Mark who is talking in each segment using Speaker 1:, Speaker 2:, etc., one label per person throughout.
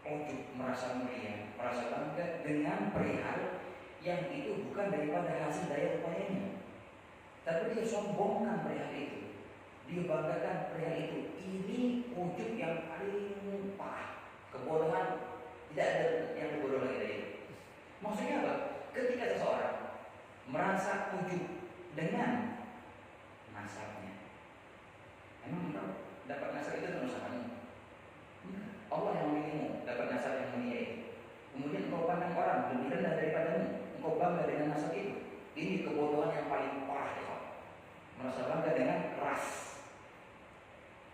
Speaker 1: ujub, merasa mulia, merasa bangga dengan perihal yang itu bukan daripada hasil daya upayanya, tapi dia sombongkan perihal itu, dia banggakan perihal itu. Ini ujub yang paling parah, kebodohan. Tidak ada yang lebih bodoh lagi dari itu. Maksudnya apa? Ketika seseorang merasa ujub dengan nasabnya, emang engkau dapat nasab itu dengan usahamu? Allah yang memilihmu dapat nasab yang mulia itu. Kemudian engkau pandang orang lebih rendah daripadamu, engkau bangga dengan nasab itu. Ini kebodohan yang paling parah ya. Merasa bangga dengan ras,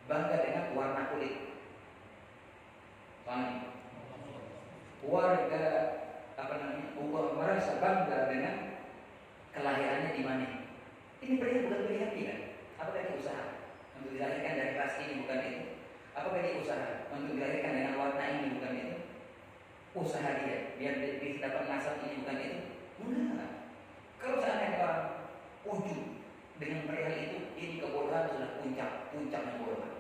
Speaker 1: bangga dengan warna kulit. Soalnya warga merasa bangga dengan kelahirannya di mana. Ini perihal bukan perihal kan? Apakah dia usaha untuk dilahirkan dari ras ini, bukan itu? Apakah dia usaha untuk dilahirkan dengan warna ini, bukan itu? Usaha dia biar dia dapat nasab ini, bukan itu? Enggak. Kalau seandainya orang ujub dengan perihal itu, ini kebodohan sudah puncaknya kebodohan.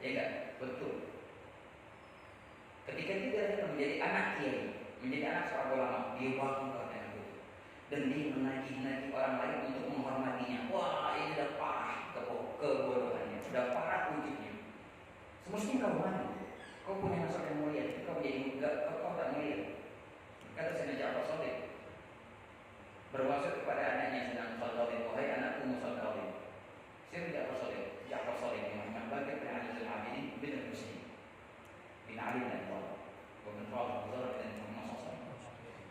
Speaker 1: Ya enggak? Betul. Ketika dia menjadi anak kiai, menjadi anak seorang ulama, dia bangga dengan itu, dan dia menagih-nagih orang lain untuk menghormatinya. Wah, ini sudah parah kebodohannya, sudah parah ujubnya. Semestinya kau malu, kau punya nasab yang mulia, kau menjadi kau tak mulia. Kata Sayyidina Ja'far Shadiq berwasiat kepada anaknya sedang Shadiq, wahai anakku Shadiq. Sayyidina Ja'far Shadiq yang bagi pada Ali Al-Abidin bin Al-Husain bin Ali bin Abi Thalib wa min Fatimah dan Muhammad SAW.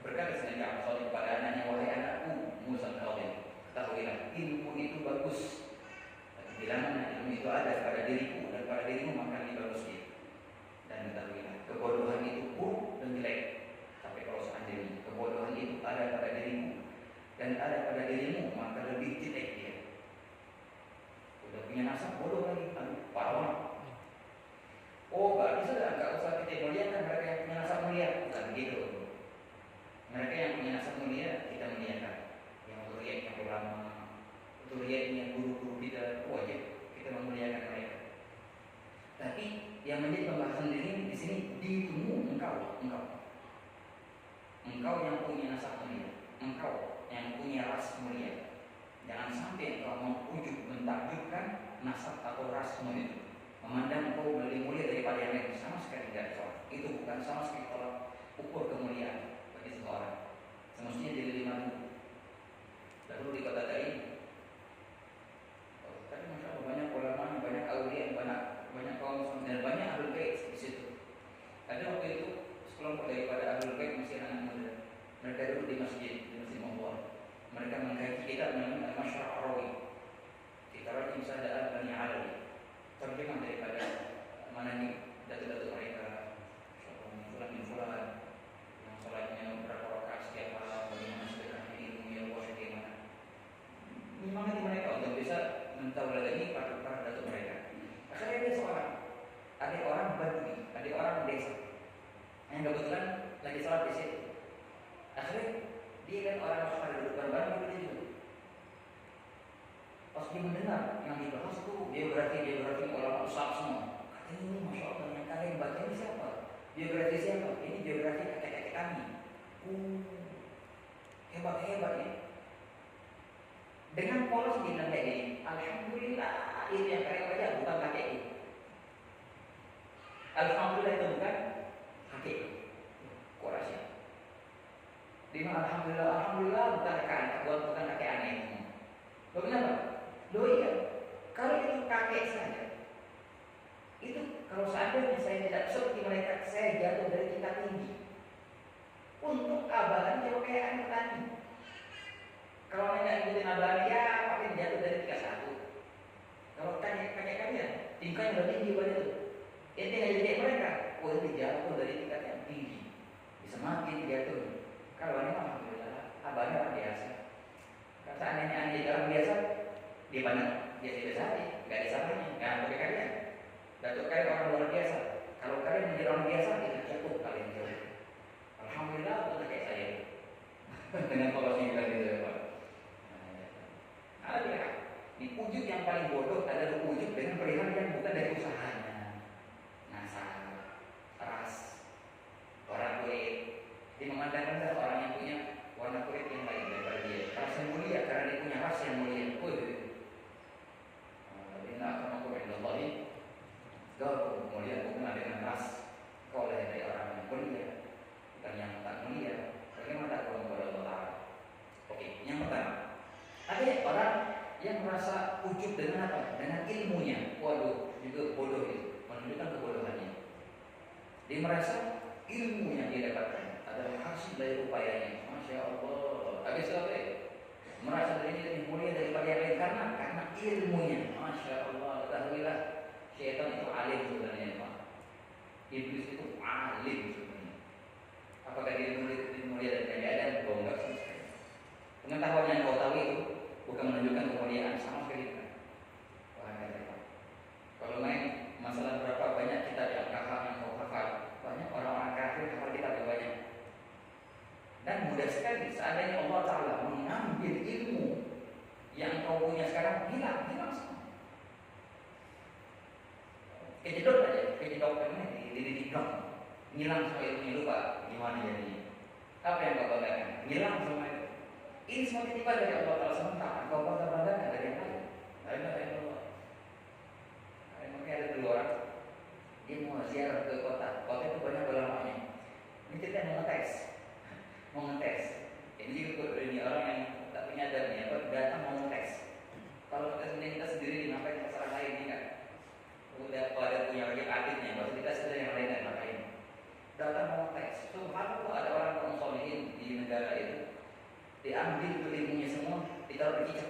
Speaker 1: Berkata Sayyidina Ja'far Shadiq kepada anaknya, wahai anakku Musa Shadiq, ketahuilah ilmu itu bagus. Tapi bila mana ilmu itu ada pada diriku dan pada dirimu, maka lebih bagus dia. Dan ketahuilah kebodohan itu buruk dan jelek. Tapi kalau seandainya kebodohan itu ada pada dirimu dan ada pada dirimu, maka lebih jelek dia. Udah punya nasab bodoh lagi, aduh parah. Oh, berarti sudah enggak usah kita muliakan mereka yang punya nasab mulia. Bukan begitu. Mereka yang punya nasab mulia kita muliakan. Yang zuriat yang ulama, zuriat yang guru-guru kita, wajib kita memuliakan mereka. Tapi yang menjadi pembahasan di sini dirimu, engkau yang punya nasab mulia, engkau yang punya ras mulia. Jangan sampai engkau mengujub, mentakjubkan nasab atau rasmu itu, memandang engkau lebih mulia daripada yang lain. Sama sekali tidak salah. Itu bukan sama sekali tolak ukur kemuliaan bagi seseorang. Semestinya jadi 5.000. Dahulu di kota ini, tapi masya Allah banyak ulama, banyak aulia, banyak kaum dan banyak ahlul bait di situ. Ada waktu itu sekelompok daripada ahlul bait masih anak muda. Mereka duduk di masjid Mawar. Mereka mengkaji kitab namanya Al-Masyar' Arawi. Kitab ini Sada'at Bani Alawi. Terjemah daripada mana nih datu-datu mereka. Fulan bin Fulan yang salatnya berapa rakaat setiap malam, bagaimana sedekahnya ilmu yang luas bagaimana. Menyemangati mereka untuk bisa mentauladani para datu mereka. Akhirnya dia seorang, ada orang Badui, ada orang desa yang kebetulan lagi salat di situ. Akhirnya dia kan orang pada duduk bareng-bareng gitu juga. Pas dia mendengar yang dibahas itu biografi ulama besar semua. Katanya ini masya Allah, yang kalian baca ini siapa? Biografi siapa? Ini biografi kakek-kakek kami. Hebat-hebat ya. Dengan polos dia bilang kayak gini, alhamdulillah itu yang kalian baca bukan kakekku. Alhamdulillah itu bukan kakekku. Kok rahasia? Dimana alhamdulillah bukan kakek aneh itu. Loh kenapa? Loh iya, kalau itu kakek saja, itu kalau seandainya saya tidak seperti mereka, saya jatuh dari tingkat tinggi. Untuk abalan jauh kayak anak petani. Kalau hanya ikutin abalan ya, paling jatuh dari tingkat 1. Kalau kakek kalian, tingkatnya lebih tinggi pada itu. Ini nggak jadi mereka, itu jatuh dari tingkat yang tinggi, bisa makin jatuh. Kalau ini alhamdulillah, abahnya orang biasa. Kalau seandainya anda orang biasa, di mana biasa-biasa aja, nggak ada salahnya. Nah, bagi kalian, datuk kalian orang luar biasa. Kalau kalian menjadi orang biasa, itu jatuh kalian jauh. Alhamdulillah, bukan kayak saya. Dengan polosnya kita gitu ya Pak. Ada ya, di ujub yang paling bodoh adalah ujub dengan perihal yang bukan dari usahanya. Nasab, ras, yang merasa ujub dengan apa? Dengan ilmunya. Waduh, juga bodoh itu, menunjukkan kebodohannya. Dia merasa ilmu yang dia dapatkan adalah hasil dari upayanya. Masya Allah. Habis apa ya? Merasa dirinya lebih mulia daripada yang lain karena ilmunya. Masya Allah. Ketahuilah, syaitan itu alim sebenarnya, Pak. Iblis itu alim sebenarnya. Apakah dia mulia daripada Adam? Oh, enggak sama sekali. Pengetahuan yang kau tahu itu bukan menunjukkan kemuliaan sama sekali. Wah, Pak. Kalau main masalah berapa banyak kitab yang kau hafal, banyak orang-orang kafir hafal kitab yang banyak. Dan mudah sekali seandainya Allah Ta'ala mengambil ilmu yang kau punya sekarang, hilang semua. Kejedot aja, kejedot hilang semua ilmunya, lupa gimana jadinya. Apa yang kau banggakan? Hilang semua itu. Ini semua titipan dari Allah Ta'ala sementara. Kau banggakan dari yang lain. Lain Allah. Makanya ada dua orang, dia mau ziarah ke kota itu banyak ulamanya. Ini cerita mau ngetes. Ini juga ini orang yang tak punya adabnya, datang mau ngetes. Kalau ngetes ini kita sendiri, ngapain masalah lain ini kan? Udah pada punya wajib adiknya, pasti kita sendiri yang lain dan ngapain. Datang mau ngetes. Subhanallah, ada orang kaum solihin di negara itu, diambil tuh ilmunya semua, ditaruh di cicak.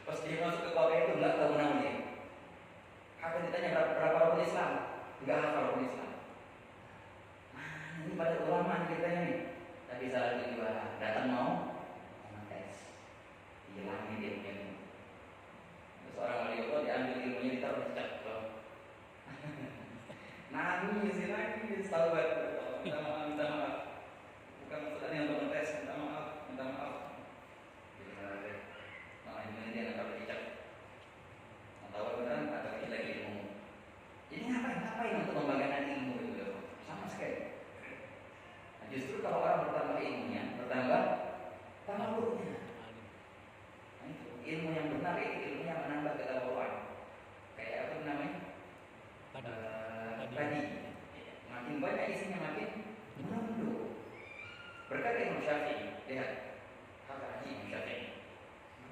Speaker 1: Pas dia masuk ke kota itu nggak tahu namanya. Apa ditanya berapa rukun Islam? Nggak hafal rukun Islam. Ini pada ulama ceritanya nih. Tapi salah itu juga datang mau tes. Hilangin dia punya ilmu. Seorang wali Allah diambil ilmunya ditaruh di cicak. Nabi isi lagi sahabat. Minta maaf. Bukan maksudnya untuk ngetes, minta maaf. Ini dia nakal bercicak. Tahu beneran atau tidak lagi ilmu. Jadi ngapain untuk membanggakan ilmu itu? Sama sekali. Nah, justru kalau orang bertambah ilmunya, bertambah tawadhu'nya. Nah, itu ilmu yang benar itu ilmu yang menambah ketawadhu'an. Kayak apa namanya? Tadi. Makin banyak isinya makin menunduk. Berkata Imam Syafi'i, lihat kata Imam Syafi'i.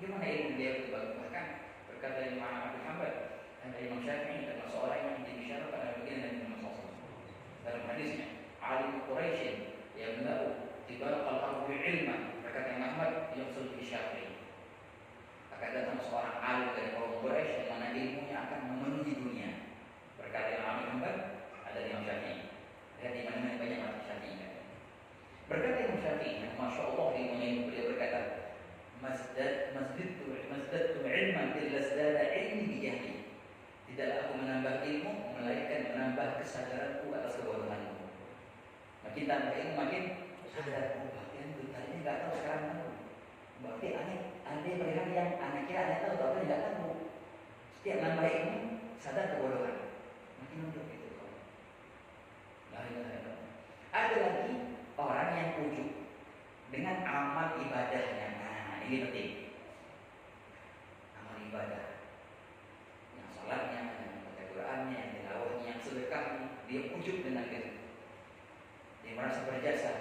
Speaker 1: Bagaimana ilmu dia itu bagus? Bahkan berkata Imam Abu Hanbal dan Imam Syafi'i termasuk orang yang dibicara pada bagian dari Imam Syafi'i. Dalam hadisnya, alim Quraisy yang tahu tiba al-ardu ilman, berkata Imam Ahmad yaqsul bi Syafi'i. Akan datang seorang alim dari kaum Quraisy yang mana ilmunya akan memenuhi dunia. Berkata Imam Abu Hanbal, ada Imam Syafi'i. Lihat di mana banyak orang Syafi'i. Berkata Imam Syafi'i, masya Allah ilmunya itu beliau berkata, Masdadtu ilman illa zdada ilmi bijahli. Tidaklah aku menambah ilmu melainkan menambah kesadaranku atas kebodohanku. Makin tambah ilmu makin sadar. Bahkan tadinya nggak tahu, sekarang tahu. Berarti aneh melihat yang anak kira aneh tahu, tapi nggak tahu. Setiap nambah ilmu sadar kebodohan. Makin mundur gitu. Ada lagi orang yang ujub dengan amal ibadahnya. Ini penting. Amal ibadah, yang salatnya, yang baca Qur'annya, yang tilawahnya, yang sedekahnya, dia ujub dengan itu. Dia merasa berjasa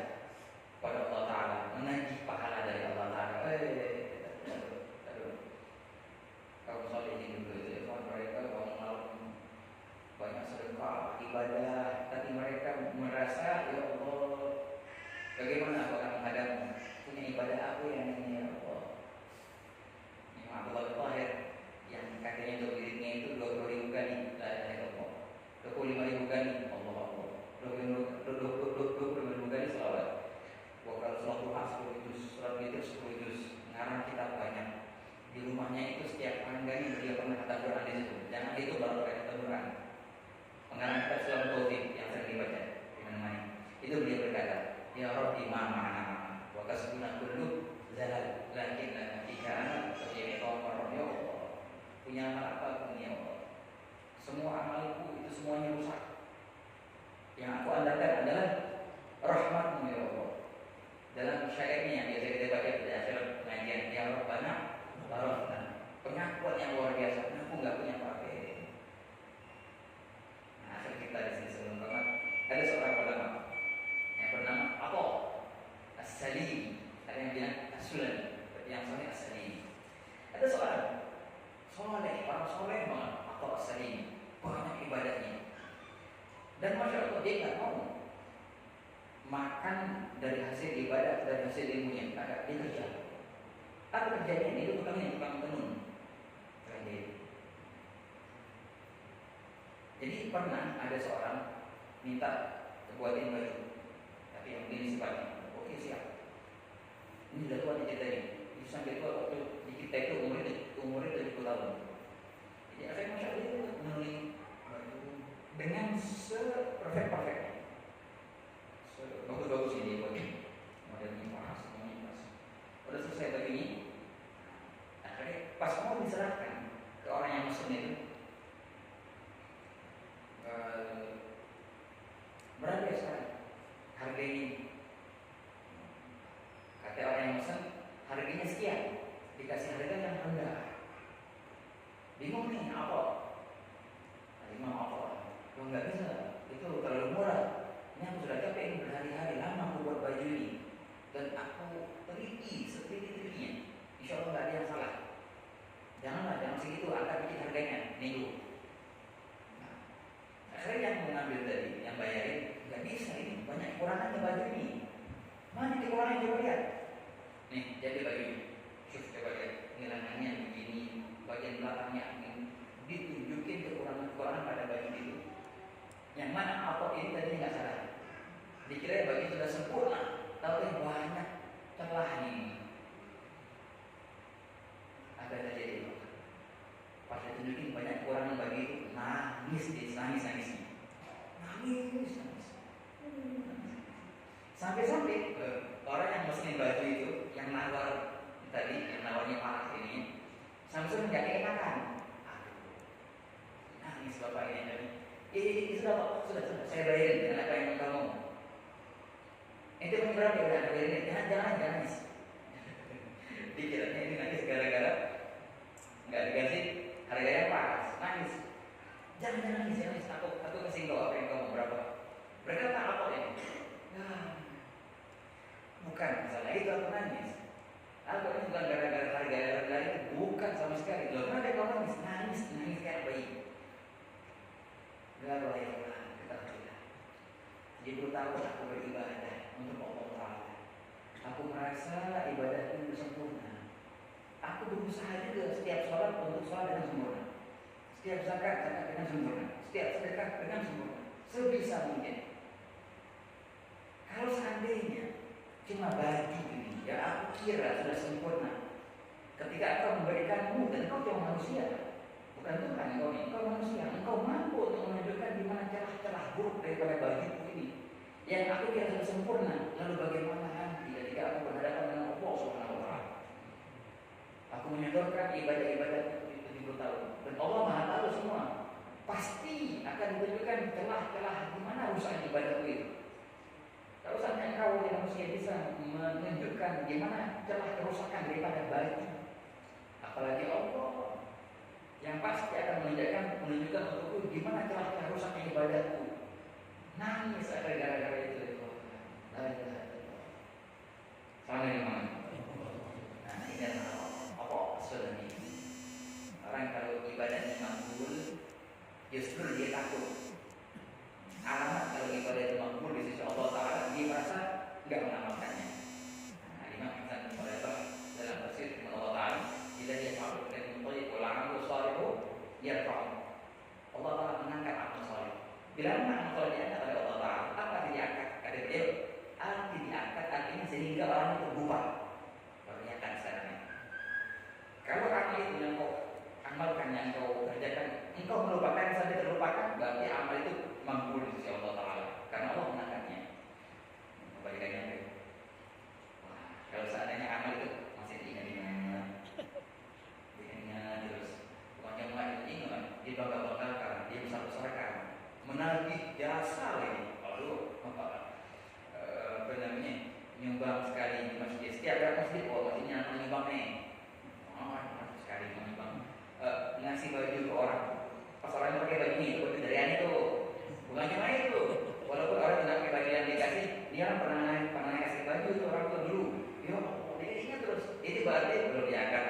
Speaker 1: pada Allah Ta'ala, menagih pahala dari Allah Ta'ala. Kaum sholihin dulu itu, mereka banyak sedekah, ibadah, tapi mereka merasa, ya Allah, bagaimana aku akan menghadapmu? Punya ibadah aku yang ini, ya Allah. Abdullah bin Tahir yang kakeknya untuk dirinya itu 20.000 kali la ilaha illallah, 25.000 kali Allah Allah, 25.000 kali salawat. Wakal sholat duha 10 juz, sholat witir 10 juz, ngarang kitab banyak. Di rumahnya itu setiap pangganya beliau pernah kata Quran di situ. Jangan itu baru kayak kata Quran. Pengarang kitab Sulam Taufik yang sering dibaca di mana-mana. Itu beliau berkata, ya Rabbi ma'ana wa kasbuna kullu zalal lakin jika anak sebagai kaum orang ya Allah punya amal apa pun ya Allah, semua amalku itu semuanya rusak. Yang aku andalkan adalah rahmatmu ya Allah. Dalam syairnya yang biasa kita baca pada akhir pengajian, ya Rabbana barokna, pengakuan yang luar biasa. Aku nggak punya apa-apa. Nah, akhir kita di sini sebelum tamat ada seorang ulama yang bernama Atha As-Salimi. Ada yang bilang As-Sulami, yang soleh As-Salimi. Ada seorang soleh, orang soleh banget atau As-Salimi, banyak ibadahnya. Dan masya Allah dia nggak mau makan dari hasil ibadah, dari hasil ilmunya, ada dia kerja. Apa kerjanya? Itu tukang tenun. Jadi pernah ada seorang minta buatin baju, tapi yang begini sifatnya. Oke siap. Ini sudah tua diceritain. Itu sampai tua waktu di kita itu umurnya 70 tahun. Jadi akhirnya masya Allah dia menulis baju dengan perfectnya. Bagus-bagus ini buat modelnya pas, semuanya pas. Udah selesai begini, akhirnya pas mau diserahkan ke orang yang mesen itu, berapa ya sekarang harganya? Kata orang yang mesen harganya sekian, dikasih harga yang rendah. Bingung nih apa? Imam apa? Kalau nggak bisa, itu terlalu murah. Ini aku sudah capek berhari-hari lama aku buat baju ini, dan aku teliti seteliti-telitinya. Insya Allah nggak ada yang salah. Jangan segitu, angkat dikit harganya, nego. Nah, akhirnya yang mengambil tadi, yang bayarin, nggak bisa ini, banyak kekurangannya baju ini. Mana kekurangannya coba lihat. Nih, jadi baju ini. Coba lihat, ngilangannya begini, bagian belakangnya ini. Ditunjukin kekurangan-kekurangan pada baju itu. Yang mana apa ini tadi nggak salah. Dikira baju sudah sempurna, tapi banyak celah ini. Ada terjadi. Pas ditunjukin banyak kekurangan baju itu, nangis. Sampai orang yang mesin baju itu, yang nawar tadi, yang nawarnya panas ini, sampai nggak enakan. Nangis bapak ini tadi. Sudah, saya bayarin dengan apa yang kamu. Itu berapa ya udah bayarin? Jangan nangis. Dikiranya ini nangis gara-gara nggak dikasih harga yang pas, nangis. Jangan nangis. Aku kasih kau apa yang kamu berapa? Mereka tak apa ya? Nah, bukan masalah itu aku nangis. Aku ini bukan gara-gara harga itu, bukan sama sekali. Loh, kenapa kau nangis kayak bayi. Lalu ayatlah ketahuilah. 70 tahun aku beribadah untuk Allah Ta'ala. Aku merasa ibadahku sempurna. Aku berusaha juga setiap sholat untuk sholat dengan sempurna, setiap zakat dengan sempurna, setiap sedekah dengan sempurna, sebisa mungkin. Kalau seandainya cuma baju ini, ya aku kira sudah sempurna. Ketika engkau memberikanmu, dan engkau cuma manusia, bukan Tuhan engkau manusia, engkau mampu untuk menunjukkan di mana celah-celah buruk daripada bajuku ini yang aku kira sudah sempurna. Lalu bagaimana nanti ketika aku berhadapan dengan Allah Subhanahu wa Ta'ala? Aku menyodorkan ibadah-ibadah 70 tahun, dan Allah Maha tahu semua. Pasti akan ditunjukkan celah-celah di mana rusak ibadahku itu. Kalau sampai engkau yang manusia bisa menunjukkan di mana celah kerusakan daripada baju, apalagi Allah yang pasti akan menunjukkan untukku di mana celah rusaknya ibadahku. Nangis ada gara-gara itu. Sama yang mana? Nah, ini adalah apa sebenarnya? Orang kalau ibadahnya makbul, justru dia takut. Alamat kalau ibadah itu makbul di sisi Allah Ta'ala, dia merasa nggak mengamalkannya. Nah, Imam Hasan Al-Basri dalam tafsir firman Allah Ta'ala, bila dia selalu amal salihu yarfa'u. Allah Ta'ala mengangkat amal salih. Bila amal salih diangkat oleh Allah Ta'ala, apa yang diangkat? Kata beliau, arti diangkat artinya sehingga orang itu berubah. Perlihatkan sekarang. Kalau amal itu yang kau amalkan, yang kau kerjakan, engkau melupakan sampai terlupakan, berarti amal itu makbul di sisi Allah Ta'ala, karena Allah mengangkatnya. Kebalikannya. Wah, kalau seandainya amal itu masih diingat-ingat terus, bukannya mulai ingat, dibangga-banggakan, dia besar-besarkan, menagih Ini berarti perlu diangkat